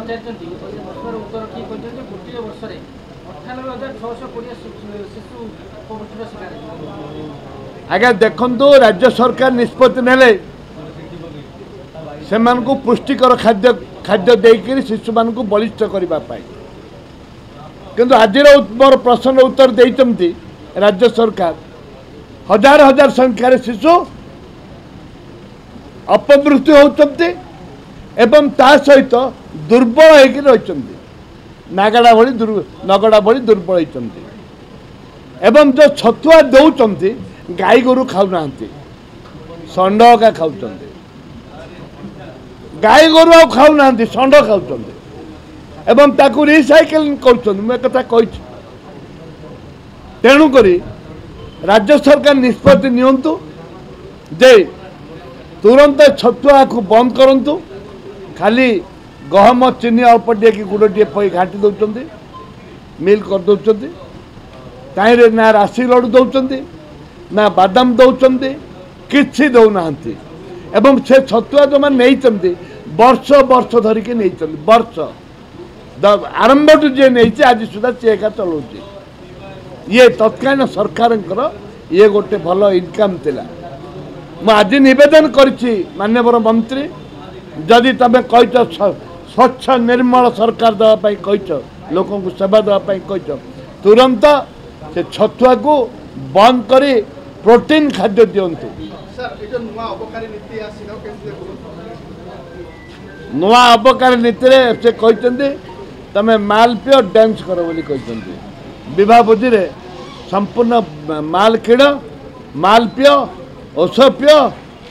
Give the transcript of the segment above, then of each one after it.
ପଚାରିଛନ୍ତି ପ୍ରଶ୍ନର ଉତ୍ତର କିଏ କହିଛନ୍ତି ଗୋଟିଏ ବର୍ଷରେ 98,620 ଶିଶୁ ଅପମୃତ୍ୟୁର ଶିକାର ହେଇଛନ୍ତି। ଆଜ୍ଞା ଦେଖନ୍ତୁ राज्य सरकार निष्पत्ति नेले से पुष्टिकर खाद्य खाद्य देकर शिशु मान बलिष्ठ करने किंतु आज मोर प्रश्न उत्तर देते राज्य सरकार हजार हजार संख्यार शिशु अपमृत्यु होती एवं ता सहित दुर्बल होकर रही नागड़ा भली नगड़ा भली दुर्बल होती एवं जो छतुआ दौरान गाई गोरु खाऊना षंड का खाऊ गाई गोरु आ खाऊना षंड खाऊ एवं ताकू रिसाइकिलिंग कर तेणुक राज्य सरकार निष्पत्ति नियंतु जे तुरंत छतुआ को बंद करंतु खाली गहम चीनी अल्प टे गुड़ टे पई घाटी दौरान मिल कर दौरान कहीं ना राशि लड़ू दौरान ना बादाम दौरान कि दौना एवं से छतुआ जो मैंने वर्ष वर्ष धरिकी नहीं वर्ष आरंभ जी नहीं आज सुधा सी एका चलाऊ ये तत्कालीन सरकार ये गोटे भल इनकम थिला आज निवेदन करिछि माननीय मंत्री जदि तमें कहीच स्वच्छ निर्मल सरकार देवाई कहीच लोक सेवा देवाई कहीच तुरंत से छतुआ को बंद करी प्रोटीन खाद्य दिंतु नुआ अबकारी नीति से कहते तमें माल पियो डांस कर बोली कहते विवाह भोजी रे संपूर्ण माल किण माल पियो औष पियो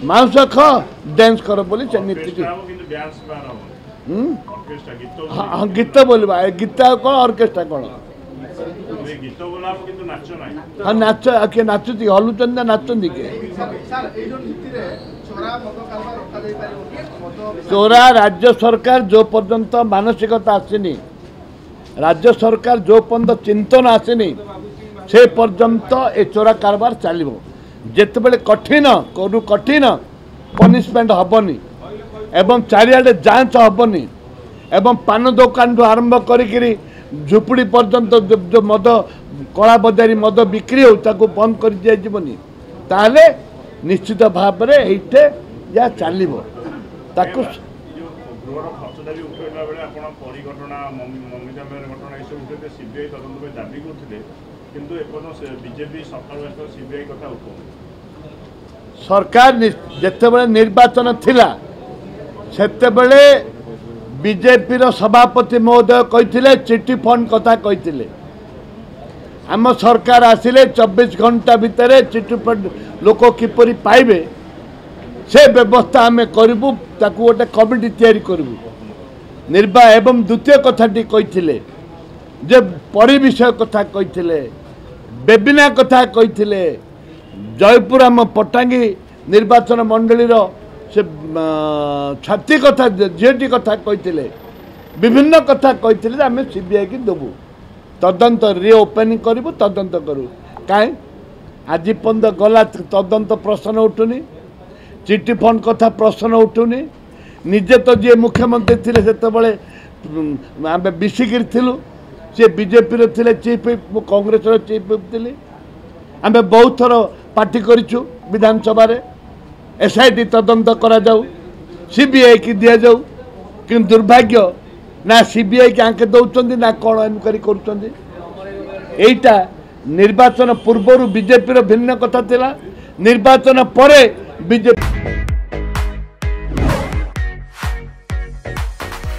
मांस ख डांस कर बोली से नीति हाँ गीत बोलवा गीत कौन ऑर्केस्ट्रा कौन हाँ नाच किए नाचुती हलुचंद नाचती किए चोरा राज्य सरकार जो पर्यंत मानसिकता आसनी राज्य सरकार जो पर्यंत चिंतन आसनी से पर्यंत ए चोरा कारबार चलो जितेबले कठिन करू कठिन पनिशमेंट हेनी एवं चारिआडे जांच हेनी एवं पान दुकान आरंभ करी झुपड़ी पर्यंत जो मद कला बजारी मद बिक्री हो ताको बंद कर दिया जीवनी ताले निश्चित भाव में ये या चलो ताको सरकार जितेबले निर्वाचन थिला सेतेबले बीजेपी सभापति महोदय कही चिट्ठी फंड कथा कही आम सरकार आसिले 24 घंटा भितर चिट्ठी फंड लोक किपरि पाइबे से व्यवस्था आम करूँ ताकू गोटे कमिटी तैयारी करूँ निर्वाह एवं द्वितीय कथाटी कही जे परी विषय कथा कही बेबिना कथा कही जयपुर आम पटांगी निर्वाचन मंडली से छाती कथा झीटी कथा कही विभिन्न कथा कही आम सीबीआई की देवु तदंत रिओपनिंग करूँ तदंत करूँ कहीं आज पर्यंत गला तदंत प्रश्न उठुनी चिट्ठी फंड कथा प्रश्न उठुनी निजे तो जी मुख्यमंत्री थे से आम बिसिकी थिलु सी बीजेपी थे चीफ कांग्रेस चीफ थी आम बहुत थर पार्टी करूँ विधानसभा एसआईटी तदंत करा जाऊ सीबीआई की दि जाऊ कि दुर्भाग्य ना सीबीआई की आंके दौरान ना कौन इनक्वारी करा निर्वाचन पूर्व बीजेपी भिन्न कथा थिला निर्वाचन परे बीजेपी